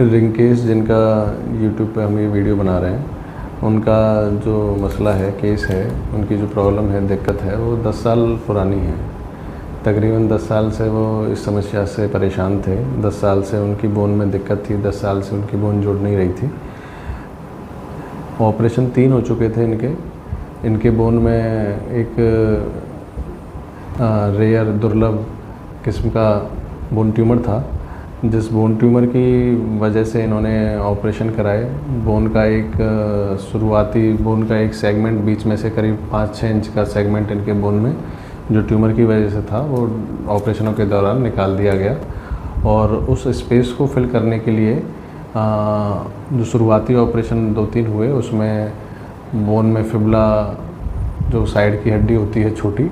रिंकेश जिनका यूट्यूब पे हम ये वीडियो बना रहे हैं, उनका जो मसला है, केस है, उनकी जो प्रॉब्लम है, दिक्कत है, वो 10 साल पुरानी है। तकरीबन 10 साल से वो इस समस्या से परेशान थे। 10 साल से उनकी बोन में दिक्कत थी, 10 साल से उनकी बोन जुड़ नहीं रही थी। ऑपरेशन 3 हो चुके थे इनके बोन में एक रेयर दुर्लभ किस्म का बोन ट्यूमर था, जिस बोन ट्यूमर की वजह से इन्होंने ऑपरेशन कराए। बोन का एक शुरुआती बोन का एक सेगमेंट बीच में से करीब 5-6 इंच का सेगमेंट इनके बोन में जो ट्यूमर की वजह से था, वो ऑपरेशनों के दौरान निकाल दिया गया। और उस स्पेस को फिल करने के लिए जो शुरुआती ऑपरेशन 2-3 हुए, उसमें बोन में फिबुला जो साइड की हड्डी होती है छोटी,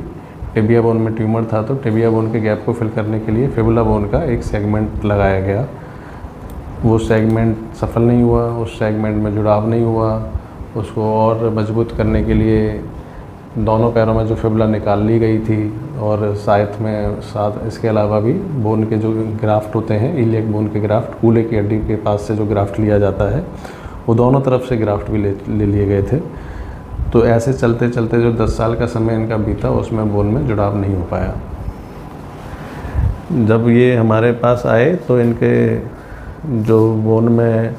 टिबिया बोन में ट्यूमर था, तो टिबिया बोन के गैप को फिल करने के लिए फिबुला बोन का एक सेगमेंट लगाया गया। वो सेगमेंट सफल नहीं हुआ, उस सेगमेंट में जुड़ाव नहीं हुआ। उसको और मजबूत करने के लिए दोनों पैरों में जो फिबुला निकाल ली गई थी, और साथ इसके अलावा भी बोन के जो ग्राफ्ट होते हैं, इलियक बोन के ग्राफ्ट, कूल्हे की हड्डी के पास से जो ग्राफ्ट लिया जाता है, वो दोनों तरफ से ग्राफ्ट भी ले लिए गए थे। तो ऐसे चलते चलते जो 10 साल का समय इनका बीता, उसमें बोन में जुड़ाव नहीं हो पाया। जब ये हमारे पास आए तो इनके जो बोन में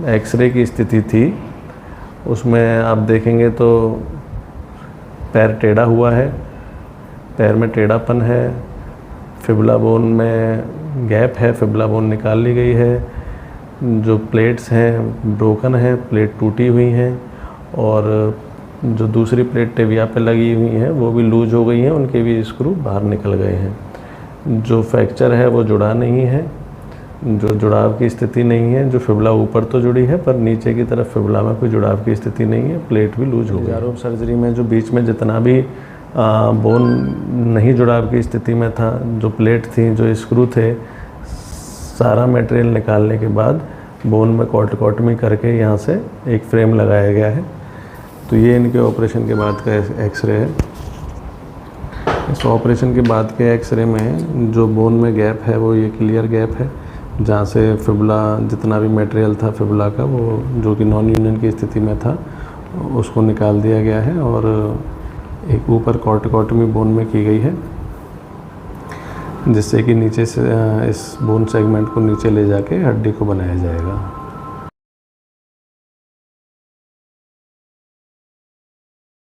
एक्सरे की स्थिति थी, उसमें आप देखेंगे तो पैर टेढ़ा हुआ है, पैर में टेढ़ापन है, फिबुला बोन में गैप है, फिबुला बोन निकाल ली गई है, जो प्लेट्स हैं ब्रोकन है, प्लेट टूटी हुई हैं, और जो दूसरी प्लेट टिबिया पे लगी हुई हैं वो भी लूज हो गई हैं, उनके भी स्क्रू बाहर निकल गए हैं। जो फ्रैक्चर है वो जुड़ा नहीं है, जो जुड़ाव की स्थिति नहीं है। जो फिबुला ऊपर तो जुड़ी है पर नीचे की तरफ फिबुला में कोई जुड़ाव की स्थिति नहीं है, प्लेट भी लूज हो गई। जारोब सर्जरी में जो बीच में जितना भी बोन नहीं जुड़ाव की स्थिति में था, जो प्लेट थी, जो स्क्रू थे, सारा मटेरियल निकालने के बाद बोन में कॉटमी करके यहाँ से एक फ्रेम लगाया गया है। तो ये इनके ऑपरेशन के बाद का एक्सरे है। इस ऑपरेशन के बाद के एक्सरे में जो बोन में गैप है वो ये क्लियर गैप है, जहाँ से फिबुला जितना भी मटेरियल था फिबुला का, वो जो कि नॉन यूनियन की स्थिति में था, उसको निकाल दिया गया है। और एक ऊपर कॉटमी बोन में की गई है, जिससे कि नीचे से इस बोन सेगमेंट को नीचे ले जाके हड्डी को बनाया जाएगा।